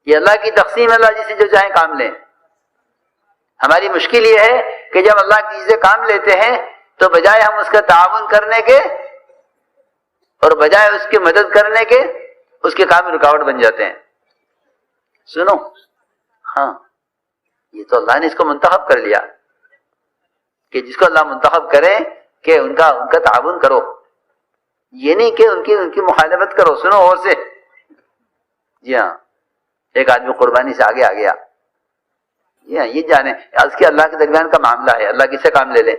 یہ اللہ کی تقسیم ہے، اللہ جسے جو چاہیں کام لیں۔ ہماری مشکل یہ ہے کہ جب اللہ کی چیزیں کام لیتے ہیں تو بجائے ہم اس کا تعاون کرنے کے اور بجائے اس کی مدد کرنے کے اس کے کام میں رکاوٹ بن جاتے ہیں۔ سنو، ہاں یہ تو اللہ نے اس کو منتخب کر لیا کہ جس کو اللہ منتخب کرے کہ ان کا تعاون کرو، یہ نہیں کہ ان کی مخالفت کرو۔ سنو اور سے، جی ہاں، ایک آدمی قربانی سے آگے آ گیا، جی ہاں یہ جانے اس کے اللہ کے درمیان کا معاملہ ہے، اللہ کسے کام لے لے؟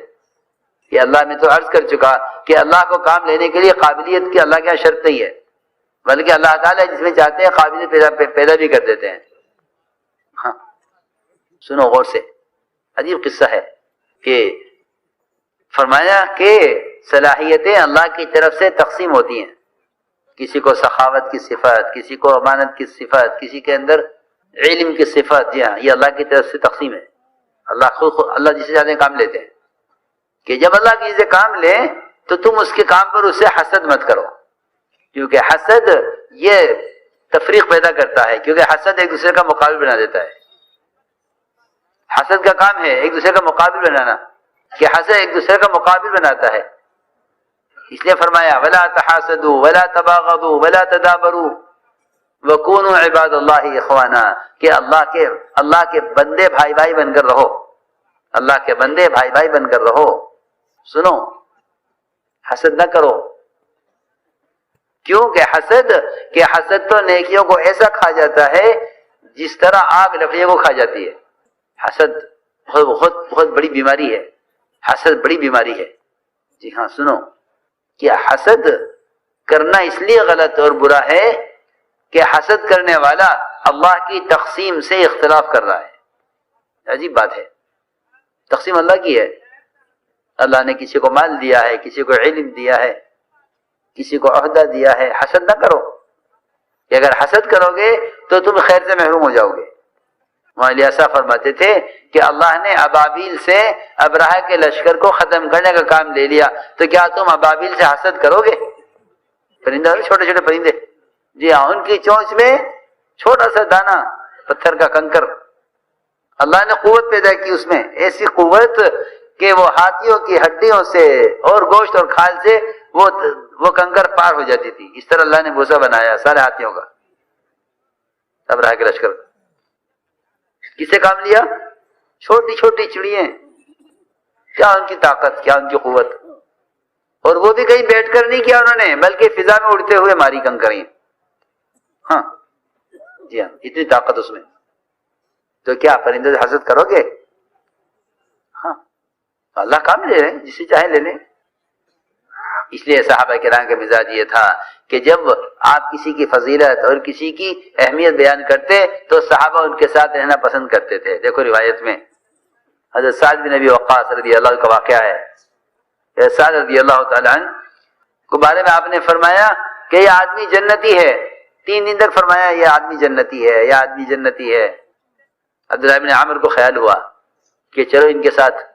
یہ اللہ میں تو عرض کر چکا کہ اللہ کو کام لینے کے لیے قابلیت کی اللہ کے شرط نہیں ہے، بلکہ اللہ تعالیٰ جس میں چاہتے ہیں قابلیت پیدا بھی کر دیتے ہیں۔ ہاں سنو غور سے، عجیب قصہ ہے کہ فرمایا کہ صلاحیتیں اللہ کی طرف سے تقسیم ہوتی ہیں، کسی کو سخاوت کی صفت، کسی کو امانت کی صفت، کسی کے اندر علم کی صفت، جی ہاں یہ اللہ کی طرف سے تقسیم ہے۔ اللہ جسے چاہتے ہیں کام لیتے ہیں، کہ جب اللہ کی چیزیں کام لیں تو تم اس کے کام پر اسے حسد مت کرو، کیونکہ حسد یہ تفریق پیدا کرتا ہے، کیونکہ حسد ایک دوسرے کا مقابل بنا دیتا ہے۔ حسد کا کام ہے ایک دوسرے کا مقابل بنانا، کہ حسد ایک دوسرے کا مقابل بناتا ہے۔ اس لیے فرمایا وَلَا تَحَاسَدُوا وَلَا تَبَاغَضُوا وَلَا تَدَابَرُوا وَكُونُوا عِبَادَ اللَّهِ إِخْوَانًا، کہ اللہ کے بندے بھائی بھائی بن کر رہو، اللہ کے بندے بھائی بھائی بن کر رہو۔ سنو، حسد نہ کرو، کیوں کہ حسد تو نیکیوں کو ایسا کھا جاتا ہے جس طرح آگ لکڑیوں کو کھا جاتی ہے۔ حسد بہت بڑی بیماری ہے، حسد بڑی بیماری ہے۔ جی ہاں سنو، کہ حسد کرنا اس لیے غلط اور برا ہے کہ حسد کرنے والا اللہ کی تقسیم سے اختلاف کر رہا ہے۔ عجیب بات ہے، تقسیم اللہ کی ہے، اللہ نے کسی کو مال دیا ہے، کسی کو علم دیا ہے، کسی کو عہدہ دیا ہے۔ حسد نہ کرو، کہ اگر حسد کرو گے تو تم خیر سے محروم ہو جاؤ گے۔ الیاسا فرماتے تھے کہ اللہ نے ابابیل سے ابرہہ کے لشکر کو ختم کرنے کا کام لے لیا، تو کیا تم ابابیل سے حسد کرو گے؟ پرندہ، چھوٹے چھوٹے پرندے، جی ہاں، ان کی چونچ میں چھوٹا سا دانہ، پتھر کا کنکر، اللہ نے قوت پیدا کی اس میں، ایسی قوت کہ وہ ہاتھیوں کی ہڈیوں سے اور گوشت اور کھال سے وہ کنکر پار ہو جاتی تھی۔ اس طرح اللہ نے بوسہ بنایا سارے ہاتھیوں کا، ابرہہ کے لشکر۔ کسے کام لیا؟ چھوٹی چھوٹی چڑیاں، کیا ان کی طاقت، کیا ان کی قوت، اور وہ بھی کہیں بیٹھ کر نہیں کیا انہوں نے، بلکہ فضا میں اڑتے ہوئے ماری کنکریں۔ ہاں جی ہاں، اتنی طاقت اس میں، تو کیا پرندے سے حسد کرو گے؟ ہاں اللہ کام لے رہے ہیں، جسے چاہے لے لیں۔ اس لیے صحابہ کرام کا مزاج یہ تھا کہ جب آپ کسی کی فضیلت اور کسی کی اہمیت بیان کرتے تو صحابہ ان کے ساتھ رہنا پسند کرتے تھے۔ دیکھو روایت میں حضرت سعد بن ابی وقاص رضی اللہ عنہ کا واقعہ ہے۔ سعد رضی اللہ تعالیٰ عنہ کو بارے میں آپ نے فرمایا کہ یہ آدمی جنتی ہے، 3 دن تک فرمایا یہ آدمی جنتی ہے، یہ آدمی جنتی ہے۔ عبداللہ بن عامر کو خیال ہوا کہ چلو ان کے ساتھ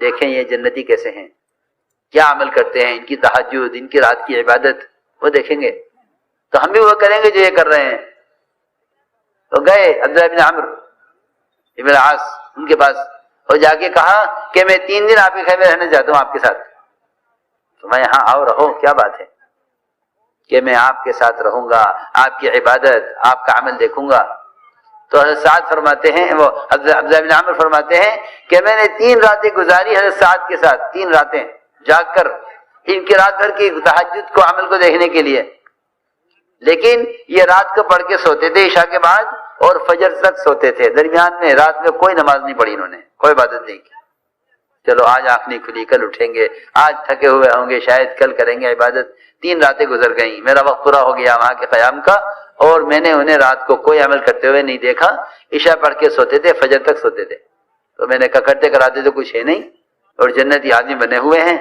دیکھیں یہ جنتی کیسے ہیں، کیا عمل کرتے ہیں، ان کی تہجد، ان کی رات کی عبادت وہ دیکھیں گے تو ہم بھی وہ کریں گے جو یہ کر رہے ہیں۔ تو گئے عبداللہ بن عمرو ابن العاص ان کے پاس اور جا کے کہا کہ میں 3 دن آپ کے خیمے میں رہنا چاہتا ہوں آپ کے ساتھ۔ تو میں یہاں آؤ، رہو، کیا بات ہے کہ میں آپ کے ساتھ رہوں گا، آپ کی عبادت، آپ کا عمل دیکھوں گا۔ تو حضرت سعد فرماتے ہیں، وہ عبداللہ بن عمرو فرماتے ہیں کہ میں نے 3 راتیں گزاری حضرت سعد کے ساتھ، 3 راتیں جاگ کر ان کی رات بھر کی تہجد کو، عمل کو دیکھنے کے لیے، لیکن یہ رات کو پڑھ کے سوتے تھے عشاء کے بعد اور فجر تک سوتے تھے، درمیان میں رات میں کوئی نماز نہیں پڑھی انہوں نے، کوئی عبادت نہیں کی۔ چلو آج آنکھ نہیں کھلی، کل اٹھیں گے، آج تھکے ہوئے ہوں گے، شاید کل کریں گے عبادت۔ 3 راتیں گزر گئیں، میرا وقت پورا ہو گیا وہاں کے قیام کا، اور میں نے انہیں رات کو کوئی عمل کرتے ہوئے نہیں دیکھا، عشاء پڑھ کے سوتے تھے، فجر تک سوتے تھے۔ تو میں نے کہا کرتے کراتے تو کچھ ہے نہیں، اور جنتی آدمی بنے ہوئے ہیں۔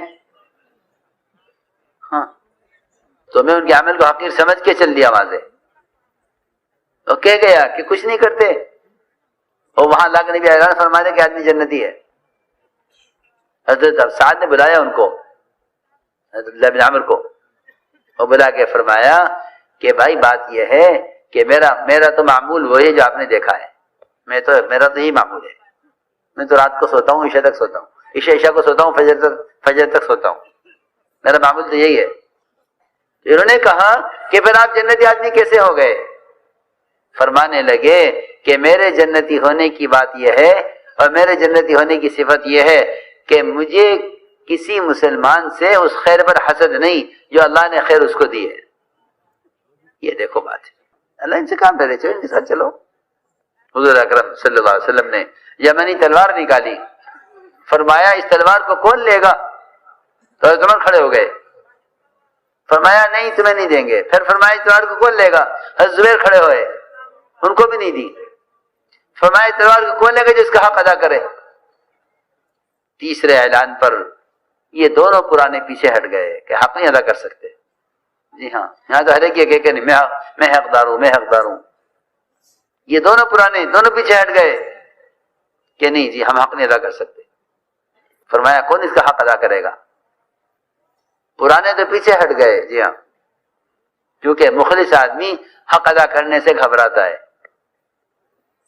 ہاں تو میں ان کے عمل کو حقیر سمجھ کے چل دیا وہاں سے، تو کہہ گیا کہ کچھ نہیں کرتے، اور وہاں اللہ کے نبی اعلان فرما دے کہ آدمی جنتی ہے۔ حضرت سعد نے بلایا ان کو، حضرت عبداللہ بن عمرو کو، اور بلا کے فرمایا کہ بھائی بات یہ ہے کہ میرا تو معمول وہی ہے جو آپ نے دیکھا ہے، میرا تو یہی معمول ہے، میں تو رات کو سوتا ہوں، عشاء تک سوتا ہوں، عشاء کو سوتا ہوں، فجر تک سوتا ہوں، میرا معمول تو یہی ہے۔ انہوں نے کہا کہ پھر آپ جنتی آدمی کیسے ہو گئے؟ فرمانے لگے کہ میرے جنتی ہونے کی بات یہ ہے، اور میرے جنتی ہونے کی صفت یہ ہے کہ مجھے کسی مسلمان سے اس خیر پر حسد نہیں جو اللہ نے خیر اس کو دی ہے۔ یہ دیکھو بات ہے، اللہ ان سے کام کرے، چلو ان کے ساتھ چلو۔ حضور اکرم صلی اللہ علیہ وسلم نے یمنی تلوار نکالی، فرمایا اس تلوار کو کون لے گا؟ تو حضرت عمر کھڑے ہو گئے، فرمایا نہیں تمہیں نہیں دیں گے۔ پھر فرمایا اس تلوار کو کون لے گا؟ حضرت زبیر کھڑے ہوئے، ان کو بھی نہیں دی۔ فرمایا اس تلوار کو کون لے گا جو اس کا حق ادا کرے؟ تیسرے اعلان پر یہ دونوں پرانے پیچھے ہٹ گئے کہ حق نہیں ادا کر سکتے۔ جی ہاں، یہاں تو ہر ایک یہ کہ نہیں میں حقدار ہوں، میں حقدار ہوں۔ یہ دونوں پرانے دونوں پیچھے ہٹ گئے کہ نہیں جی ہم حق نہیں ادا کر سکتے۔ فرمایا کون اس کا حق ادا کرے گا؟ پرانے تو پیچھے ہٹ گئے، جی ہاں، کیونکہ مخلص آدمی حق ادا کرنے سے گھبراتا ہے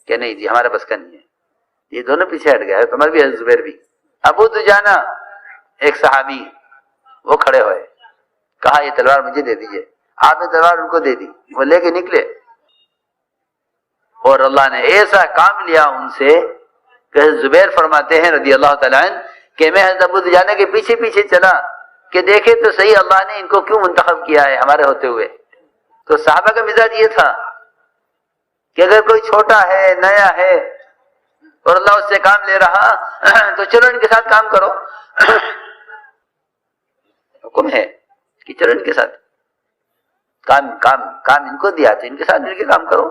کہ نہیں جی ہمارا بس کا نہیں ہے۔ یہ دونوں پیچھے ہٹ گئے، عمر بھی، حضرت زبیر بھی۔ ابو دجانہ ایک صحابی، وہ کھڑے ہوئے، کہا یہ تلوار مجھے دے دیجئے۔ آپ نے تلوار ان کو دے دی، وہ لے کے نکلے، اور اللہ نے ایسا کام لیا ان سے کہ حضرت زبیر فرماتے ہیں رضی اللہ تعالیٰ عنہ کہ میں حضرت ابو دجانہ کے پیچھے پیچھے چلا کہ دیکھے تو صحیح اللہ نے ان کو کیوں منتخب کیا ہے ہمارے ہوتے ہوئے۔ تو صحابہ کا مزاج یہ تھا کہ اگر کوئی چھوٹا ہے، نیا ہے، اور اللہ اس سے کام لے رہا تو چلو ان کے ساتھ کام کرو۔ حکم ہے کہ چلو ان کے ساتھ کام ان کو دیا تو ان کے ساتھ مل کے کام کرو،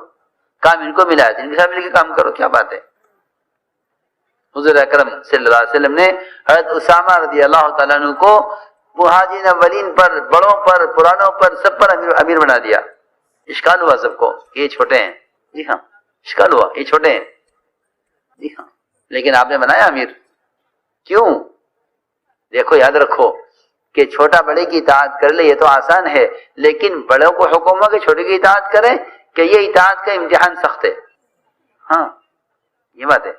کام ان کو ملا ہے تو ان کے ساتھ مل کے کام کرو، کیا بات ہے۔ حضور اکرم صلی اللہ علیہ وسلم نے حضرت اسامہ رضی اللہ تعالیٰ عنہ کو مہاجرین اولین پر، بڑوں پر، پرانوں پر، سب پر امیر بنا دیا۔ اشکال ہوا سب کو کہ یہ چھوٹے ہیں، جی ہاں اشکال ہوا یہ چھوٹے ہیں، جی ہاں، لیکن آپ نے بنایا امیر، کیوں؟ دیکھو یاد رکھو کہ چھوٹا بڑے کی اطاعت کر لے یہ تو آسان ہے، لیکن بڑوں کو حکم ہو کہ چھوٹے کی اطاعت کریں کہ یہ اطاعت کا امتحان سخت ہے۔ ہاں یہ بات ہے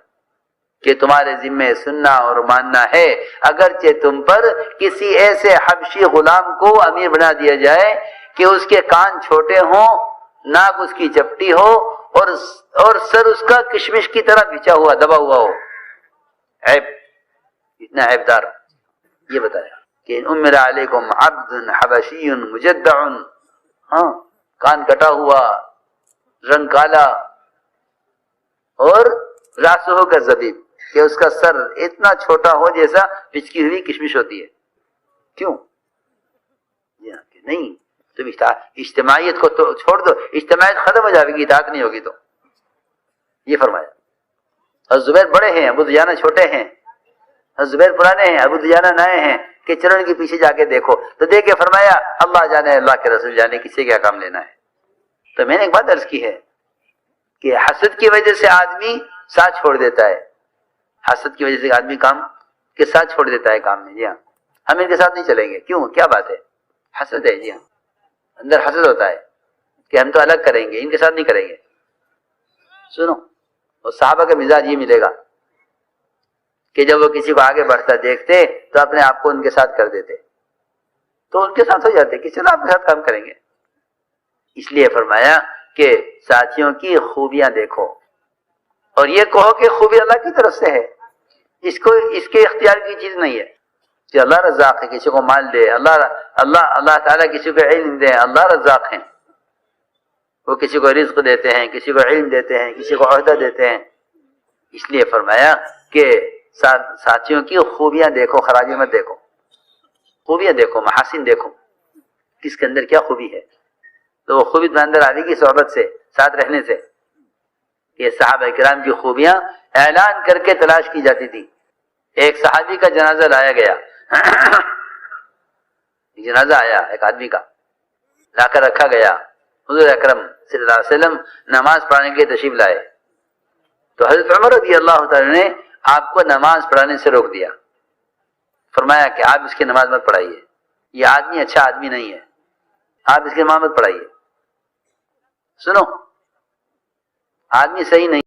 کہ تمہارے ذمے سننا اور ماننا ہے، اگرچہ تم پر کسی ایسے حبشی غلام کو امیر بنا دیا جائے کہ اس کے کان چھوٹے ہوں، ناک اس کی چپٹی ہو، اور سر اس کا کشمش کی طرح بچھا ہوا دبا ہوا ہو، عیب، اتنا عیب دار۔ یہ بتایا کہ امر علیکم عبد حبشی مجدع، ہاں کان کٹا ہوا، رنگ کالا، اور راسہ کا زبیب، کہ اس کا سر اتنا چھوٹا ہو جیسا پچکی ہوئی کشمش ہوتی ہے۔ کیوں؟ کہ نہیں تم اجتماعیت کو تو چھوڑ دو، اجتماعیت ختم ہو جائے گی، اطاعت نہیں ہوگی تو۔ یہ فرمایا۔ حضرت زبیر بڑے ہیں، ابو دجانہ چھوٹے ہیں، حضرت زبیر پرانے ہیں، ابو دجانہ نئے ہیں، کہ چلو ان کے پیچھے جا کے دیکھو، تو دیکھ کے فرمایا اللہ جانے، اللہ کے رسول جانے، کس سے کیا کام لینا ہے۔ تو میں نے ایک بات عرض کی ہے کہ حسد کی وجہ سے آدمی ساتھ چھوڑ دیتا ہے، حسد کی وجہ سے آدمی کام کے ساتھ چھوڑ دیتا ہے کام میں، جی ہاں ہم ان کے ساتھ نہیں چلیں گے، کیوں، کیا بات ہے، حسد ہے، جی ہاں اندر حسد ہوتا ہے کہ ہم تو الگ کریں گے، ان کے ساتھ نہیں کریں گے۔ سنو، اور صحابہ کا مزاج یہ ملے گا کہ جب وہ کسی کو آگے بڑھتا دیکھتے تو اپنے آپ کو ان کے ساتھ کر دیتے، تو ان کے ساتھ ہو جاتے کہ چلو آپ کے ساتھ کام کریں گے۔ اس لیے فرمایا کہ ساتھیوں کی خوبیاں دیکھو، اور یہ کہو کہ خوبی اللہ کی طرف سے ہے، اس کے اختیار کی چیز نہیں ہے کہ اللہ رزاق ہے، کسی کو مال دے، اللہ تعالیٰ کسی کو علم دے، اللہ رزاق ہیں، وہ کسی کو رزق دیتے ہیں، کسی کو علم دیتے ہیں، کسی کو عہدہ دیتے ہیں۔ اس لیے فرمایا کہ ساتھیوں کی خوبیاں دیکھو، خرابی مت دیکھو، خوبیاں دیکھو، محاسن دیکھو، کس کے اندر کیا خوبی ہے، تو وہ خوبی تمہارے اندر آنے کی صحبت سے، ساتھ رہنے سے۔ یہ صحابہ کرام کی خوبیاں اعلان کر کے تلاش کی جاتی تھی۔ ایک صحابی کا جنازہ لایا گیا، جنازہ آیا ایک آدمی کا، لا کر رکھا گیا، حضور اکرم صلی اللہ علیہ وسلم نماز پڑھانے کے لیے تشریف لائے، تو حضرت عمر رضی اللہ تعالی نے آپ کو نماز پڑھانے سے روک دیا، فرمایا کہ آپ اس کی نماز مت پڑھائیے، یہ آدمی اچھا آدمی نہیں ہے، آپ اس کی نماز مت پڑھائیے۔ سنو، آدمی صحیح نہیں